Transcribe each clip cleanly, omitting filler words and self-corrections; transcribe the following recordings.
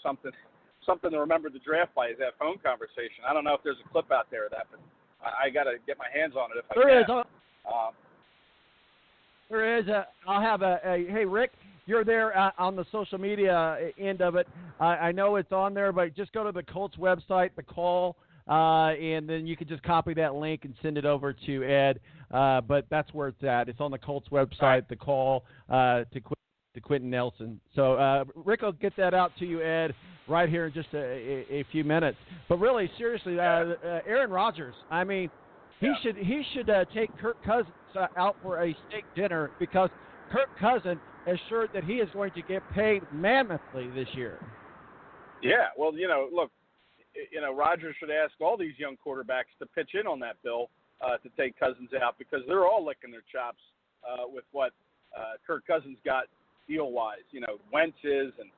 something to remember the draft by is that phone conversation. I don't know if there's a clip out there of that, but I got to get my hands on it if I can. There is. I'll have hey, Rick, you're there on the social media end of it. I know it's on there, but just go to the Colts website, the call, and then you can just copy that link and send it over to Ed. But that's where it's at. It's on the Colts website, right. The call to Quentin Nelson. So Rick will get that out to you, Ed, right here in just a few minutes. But really, seriously, Aaron Rodgers, I mean, he should take Kirk Cousins out for a steak dinner because Kirk Cousins assured that he is going to get paid mammothly this year. Yeah, well, look, Rodgers should ask all these young quarterbacks to pitch in on that bill to take Cousins out because they're all licking their chops with what Kirk Cousins got deal-wise. Wentz is, and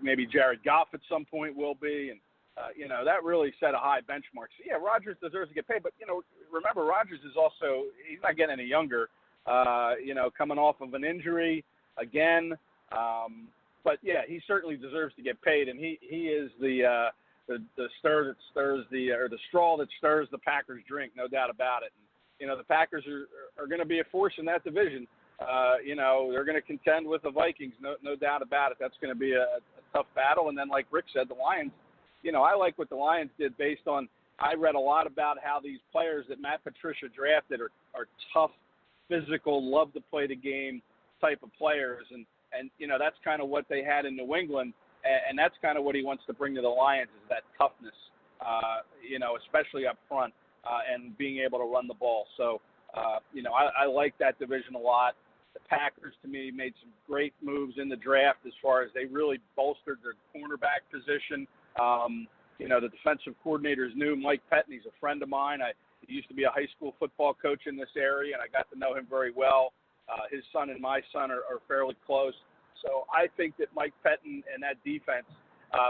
maybe Jared Goff at some point will be, and that really set a high benchmark. So, yeah, Rodgers deserves to get paid. But, remember, Rodgers is also – he's not getting any younger, coming off of an injury again. But, yeah, he certainly deserves to get paid. And he is the stir that stirs or the straw that stirs the Packers' drink, no doubt about it. And, the Packers are going to be a force in that division. They're going to contend with the Vikings, no doubt about it. That's going to be a tough battle. And then, like Rick said, the Lions – I like what the Lions did based on – I read a lot about how these players that Matt Patricia drafted are tough, physical, love to play the game type of players. And that's kind of what they had in New England, and that's kind of what he wants to bring to the Lions is that toughness, especially up front and being able to run the ball. So, I like that division a lot. The Packers, to me, made some great moves in the draft as far as they really bolstered their cornerback position. The defensive coordinator is new, Mike Pettin. He's a friend of mine. He used to be a high school football coach in this area, and I got to know him very well. His son and my son are fairly close. So I think that Mike Pettin and that defense,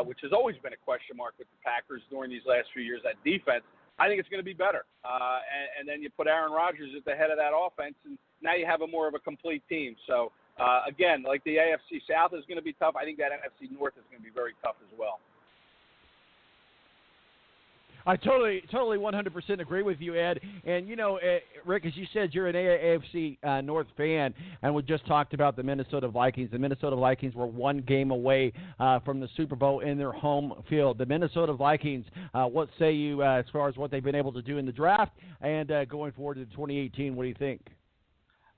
which has always been a question mark with the Packers during these last few years, that defense, I think it's going to be better. And then you put Aaron Rodgers at the head of that offense, and now you have more of a complete team. So, again, like the AFC South is going to be tough, I think that NFC North is going to be very tough as well. I totally 100% agree with you, Ed. And, Rick, as you said, you're an AFC North fan, and we just talked about the Minnesota Vikings. The Minnesota Vikings were one game away from the Super Bowl in their home field. The Minnesota Vikings, what say you as far as what they've been able to do in the draft and going forward to 2018? What do you think?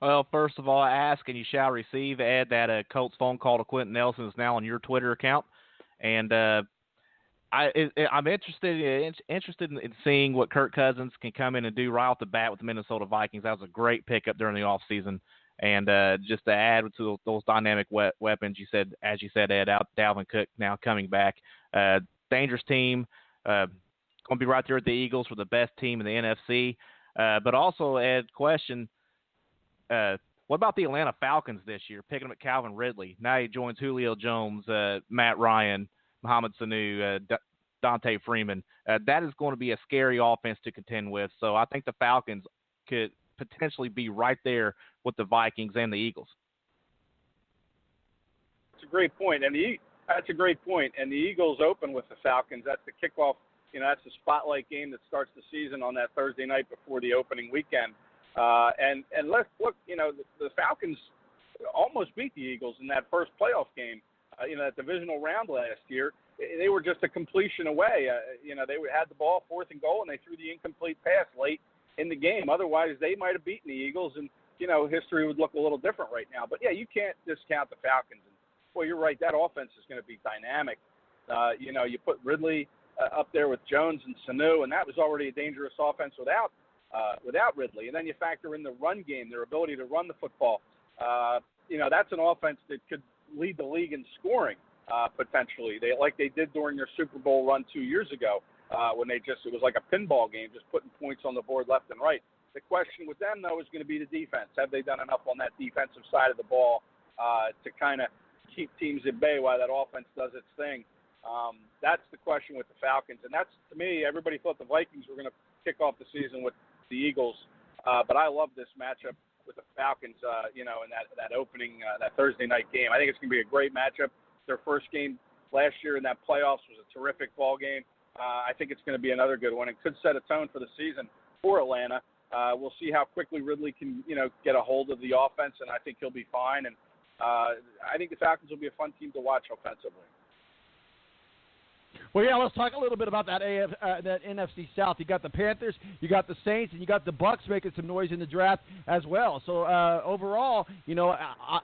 Well, first of all, ask and you shall receive. Ed, that Colts phone call to Quentin Nelson is now on your Twitter account. And I'm interested in seeing what Kirk Cousins can come in and do right off the bat with the Minnesota Vikings. That was a great pickup during the offseason. And just to add to those dynamic weapons, as you said, Ed, Dalvin Cook now coming back. Dangerous team. Going to be right there at the Eagles for the best team in the NFC. But also, Ed, question, what about the Atlanta Falcons this year, picking up Calvin Ridley? Now he joins Julio Jones, Matt Ryan, Mohamed Sanu, Dante Freeman. That is going to be a scary offense to contend with. So I think the Falcons could potentially be right there with the Vikings and the Eagles. That's a great point. And the Eagles open with the Falcons. That's the kickoff. That's the spotlight game that starts the season on that Thursday night before the opening weekend. And let's look. The Falcons almost beat the Eagles in that first playoff game. That divisional round last year, they were just a completion away. They had the ball 4th and goal, and they threw the incomplete pass late in the game. Otherwise, they might have beaten the Eagles, and, history would look a little different right now. But, yeah, you can't discount the Falcons. And, boy, you're right. That offense is going to be dynamic. You put Ridley up there with Jones and Sanu, and that was already a dangerous offense without Ridley. And then you factor in the run game, their ability to run the football. That's an offense that could lead the league in scoring potentially. They did during their Super Bowl run 2 years ago when it was like a pinball game, just putting points on the board left and right. The question with them, though, is going to be the defense. Have they done enough on that defensive side of the ball to kind of keep teams at bay while that offense does its thing? That's the question with the Falcons. And that's, to me, everybody thought the Vikings were going to kick off the season with the Eagles. But I love this matchup with the Falcons, in that opening, that Thursday night game. I think it's going to be a great matchup. Their first game last year in that playoffs was a terrific ball game. I think it's going to be another good one. It could set a tone for the season for Atlanta. We'll see how quickly Ridley can, get a hold of the offense, and I think he'll be fine. And I think the Falcons will be a fun team to watch offensively. Well, yeah, let's talk a little bit about that that NFC South. You got the Panthers, you got the Saints, and you got the Bucks making some noise in the draft as well. So overall,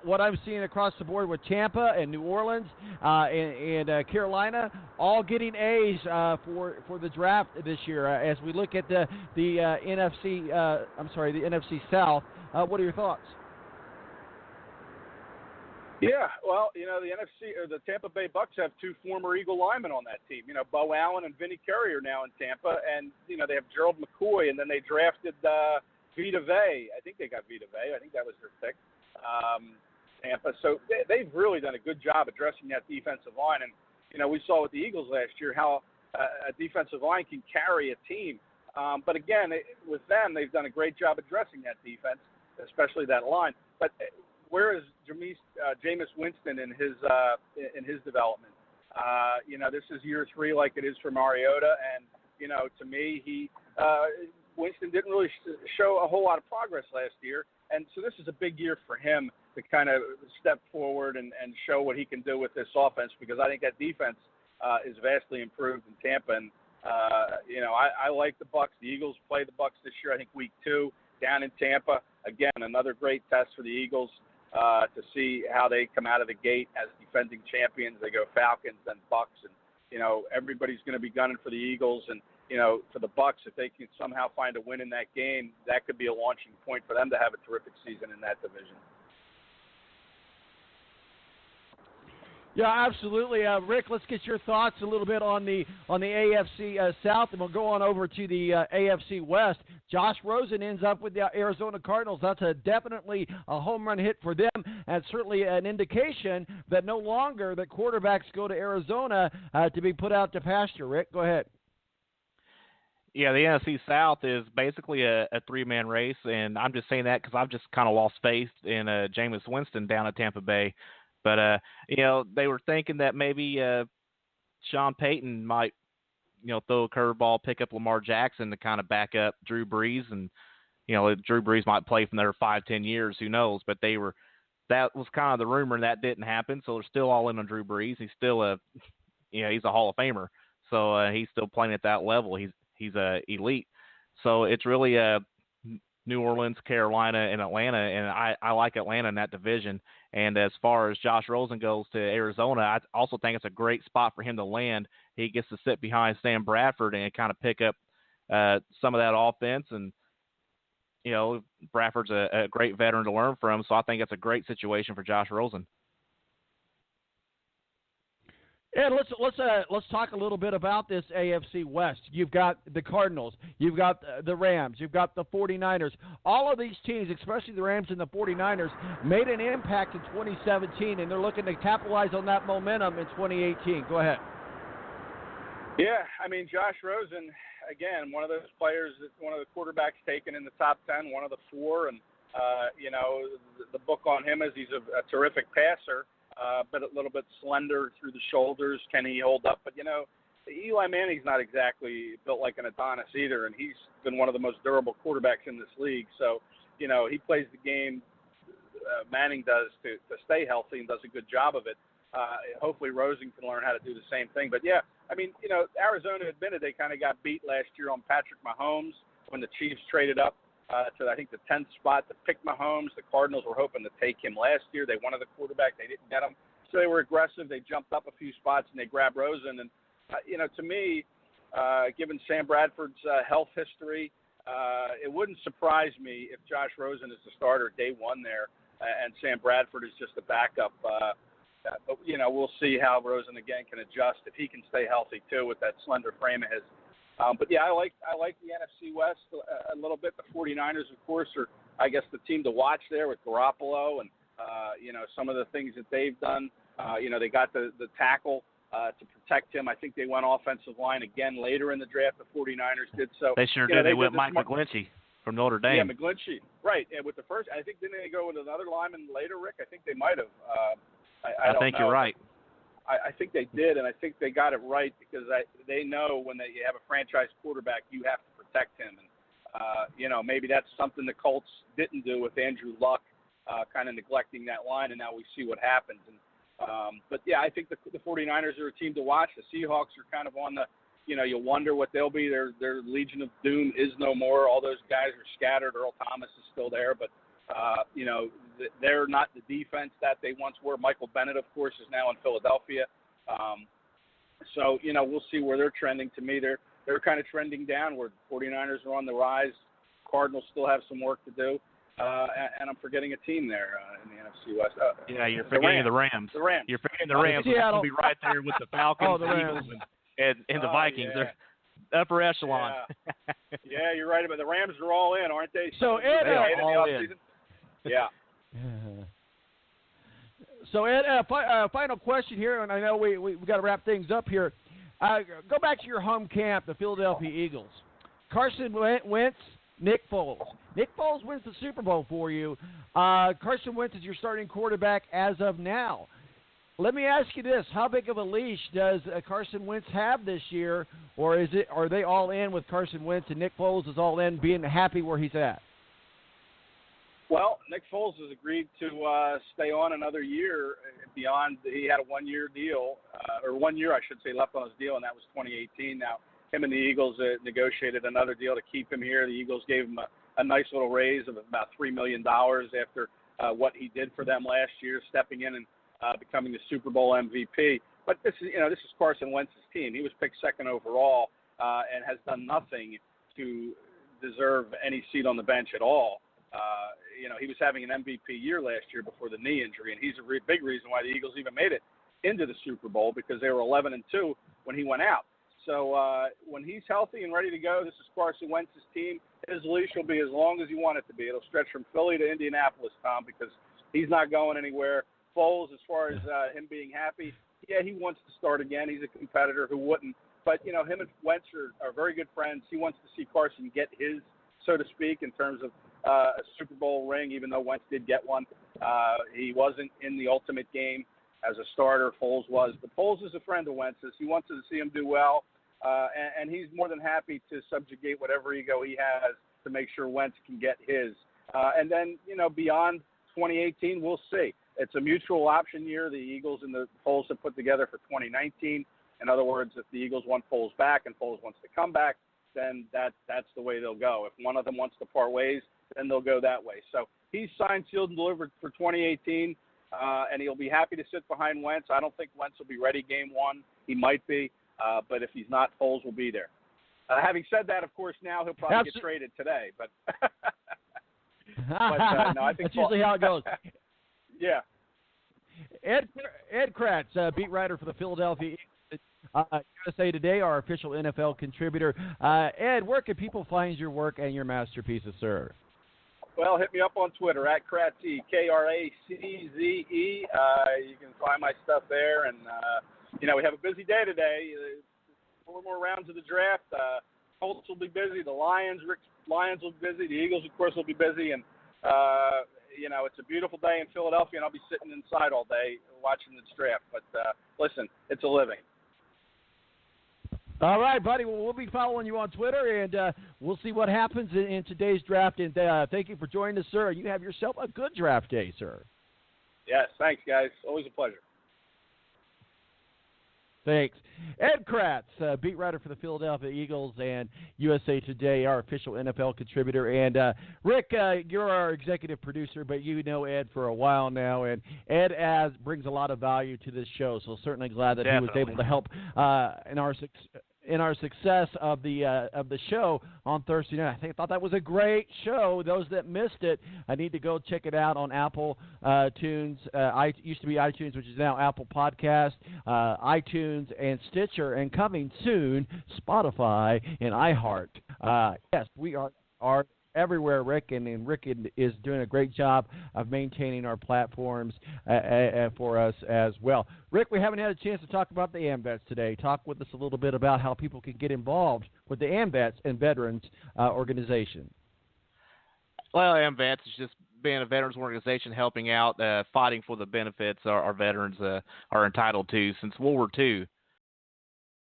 what I'm seeing across the board with Tampa and New Orleans and Carolina, all getting A's for the draft this year. As we look at the NFC South, what are your thoughts? Yeah, well, the NFC or the Tampa Bay Bucks have two former Eagle linemen on that team. Bo Allen and Vinny Curry are now in Tampa, and they have Gerald McCoy, and then they drafted Vita Vea. I think they got Vita Vea. I think that was their pick. Tampa. So they've really done a good job addressing that defensive line, and we saw with the Eagles last year how a defensive line can carry a team. But again, with them, they've done a great job addressing that defense, especially that line. But where is Jameis Winston in his development? This is year 3 like it is for Mariota, and to me, Winston didn't really show a whole lot of progress last year, and so this is a big year for him to kind of step forward and show what he can do with this offense, because I think that defense is vastly improved in Tampa, and I like the Bucs. The Eagles play the Bucs this year, I think week 2 down in Tampa. Again, another great test for the Eagles. To see how they come out of the gate as defending champions. They go Falcons, then Bucks, and everybody's going to be gunning for the Eagles, and for the Bucks, if they can somehow find a win in that game, that could be a launching point for them to have a terrific season in that division. Yeah, absolutely, Rick. Let's get your thoughts a little bit on the AFC South, and we'll go on over to the AFC West. Josh Rosen ends up with the Arizona Cardinals. That's definitely a home run hit for them, and certainly an indication that no longer the quarterbacks go to Arizona to be put out to pasture. Rick, go ahead. Yeah, the NFC South is basically a 3-man race, and I'm just saying that because I've just kind of lost faith in Jameis Winston down at Tampa Bay. But, they were thinking that maybe Sean Payton might, throw a curveball, pick up Lamar Jackson to kind of back up Drew Brees. And, Drew Brees might play for another 5-10 years. Who knows? But that was kind of the rumor, and that didn't happen. So they're still all in on Drew Brees. He's still he's a Hall of Famer. So he's still playing at that level. He's elite. So it's really New Orleans, Carolina, and Atlanta, and I like Atlanta in that division. And as far as Josh Rosen goes to Arizona, I also think it's a great spot for him to land. He gets to sit behind Sam Bradford and kind of pick up some of that offense. And, Bradford's a great veteran to learn from, so I think it's a great situation for Josh Rosen. And let's talk a little bit about this AFC West. You've got the Cardinals, you've got the Rams, you've got the 49ers. All of these teams, especially the Rams and the 49ers, made an impact in 2017, and they're looking to capitalize on that momentum in 2018. Go ahead. Yeah, Josh Rosen, again, one of those players, one of the quarterbacks taken in the top 10, one of the 4, and the book on him is he's a terrific passer. But a little bit slender through the shoulders. Can he hold up? But, Eli Manning's not exactly built like an Adonis either, and he's been one of the most durable quarterbacks in this league. So, he plays the game Manning does to stay healthy and does a good job of it. Hopefully Rosen can learn how to do the same thing. But, yeah, Arizona admitted they kind of got beat last year on Patrick Mahomes when the Chiefs traded up to, I think, the 10th spot to pick Mahomes. The Cardinals were hoping to take him last year. They wanted the quarterback. They didn't get him. So they were aggressive. They jumped up a few spots, and they grabbed Rosen. And, to me, given Sam Bradford's health history, it wouldn't surprise me if Josh Rosen is the starter day 1 there and Sam Bradford is just a backup. But, we'll see how Rosen, again, can adjust if he can stay healthy, too, with that slender frame of his. But, yeah, I like the NFC West a little bit. The 49ers, of course, are, I guess, the team to watch there with Garoppolo and, some of the things that they've done. They got the tackle to protect him. I think they went offensive line again later in the draft. The 49ers did. So they sure did. They went Mike McGlinchey from Notre Dame. Yeah, McGlinchey. Right. And with the first, I think, didn't they go with another lineman later, Rick? I think they might have. I don't think know. You're right. I think they did, and I think they got it right because they know when you have a franchise quarterback, you have to protect him. And, maybe that's something the Colts didn't do with Andrew Luck, kind of neglecting that line, and now we see what happens. And, but, yeah, I think the 49ers are a team to watch. The Seahawks are kind of on the, you wonder what they'll be. Their Legion of Doom is no more. All those guys are scattered. Earl Thomas is still there, but, they're not the defense that they once were. Michael Bennett, of course, is now in Philadelphia. So, we'll see where they're trending. To me, they're kind of trending downward. 49ers are on the rise. Cardinals still have some work to do. And I'm forgetting a team there in the NFC West. Yeah, you're forgetting the Rams. The Rams. You're forgetting the Rams. They'll be right there with the Falcons, the Eagles, and the Vikings. Yeah. They're upper echelon. Yeah, you're right about the Rams are all in, aren't they? So Ed, all in. Yeah. So Ed, final question here, and I know we got to wrap things up here. Go back to your home camp, the Philadelphia Eagles. Carson Wentz, Nick Foles. Nick Foles wins the Super Bowl for you. Carson Wentz is your starting quarterback as of now. Let me ask you this: how big of a leash does Carson Wentz have this year, or are they all in with Carson Wentz and Nick Foles is all in, being happy where he's at? Well, Nick Foles has agreed to stay on another year beyond. He had a one-year deal, or 1 year, I should say, left on his deal, and that was 2018. Now, him and the Eagles negotiated another deal to keep him here. The Eagles gave him a nice little raise of about $3 million after what he did for them last year, stepping in and becoming the Super Bowl MVP. But this is Carson Wentz's team. He was picked second overall and has done nothing to deserve any seat on the bench at all. He was having an MVP year last year before the knee injury, and he's a big reason why the Eagles even made it into the Super Bowl, because they were 11-2 when he went out. So when he's healthy and ready to go, this is Carson Wentz's team. His leash will be as long as you want it to be. It'll stretch from Philly to Indianapolis, Tom, because he's not going anywhere. Foles, as far as him being happy, yeah, he wants to start again. He's a competitor who wouldn't. But, him and Wentz are very good friends. He wants to see Carson get his, so to speak, in terms of a Super Bowl ring, even though Wentz did get one. He wasn't in the ultimate game as a starter. Foles was. But Foles is a friend of Wentz's. He wants to see him do well, and he's more than happy to subjugate whatever ego he has to make sure Wentz can get his. And then, beyond 2018, we'll see. It's a mutual option year the Eagles and the Foles have put together for 2019. In other words, if the Eagles want Foles back and Foles wants to come back, then that's the way they'll go. If one of them wants to part ways, then they'll go that way. So he's signed, sealed, and delivered for 2018, and he'll be happy to sit behind Wentz. I don't think Wentz will be ready game one. He might be, but if he's not, Foles will be there. Having said that, of course, now he'll probably get traded today. But, no, I think that's usually how it goes. Yeah. Ed Kratz, beat writer for the Philadelphia USA Today, our official NFL contributor. Ed, where can people find your work and your masterpieces, sir? Well, hit me up on Twitter, at Kratze, Kracze. You can find my stuff there. And, we have a busy day today. 4 more rounds of the draft. Colts will be busy. The Lions will be busy. The Eagles, of course, will be busy. And, it's a beautiful day in Philadelphia, and I'll be sitting inside all day watching this draft. But, listen, it's a living. All right, buddy. Well, we'll be following you on Twitter, and we'll see what happens in today's draft. And thank you for joining us, sir. You have yourself a good draft day, sir. Yes, thanks, guys. Always a pleasure. Thanks. Ed Kratz, beat writer for the Philadelphia Eagles and USA Today, our official NFL contributor. And, Rick, you're our executive producer, but you know Ed for a while now. And Ed brings a lot of value to this show, so certainly glad that Definitely. he was able to help in our success of the show on Thursday night. I thought that was a great show. Those that missed it, I need to go check it out on Apple iTunes. Used to be iTunes, which is now Apple Podcast, iTunes, and Stitcher, and coming soon, Spotify and iHeart. Yes, we are everywhere, Rick, and Rick is doing a great job of maintaining our platforms for us as well. Rick, we haven't had a chance to talk about the AMVETS today. Talk with us a little bit about how people can get involved with the AMVETS and Veterans organization. Well, AMVETS is just been a veterans organization helping out, fighting for the benefits our veterans are entitled to since World War II.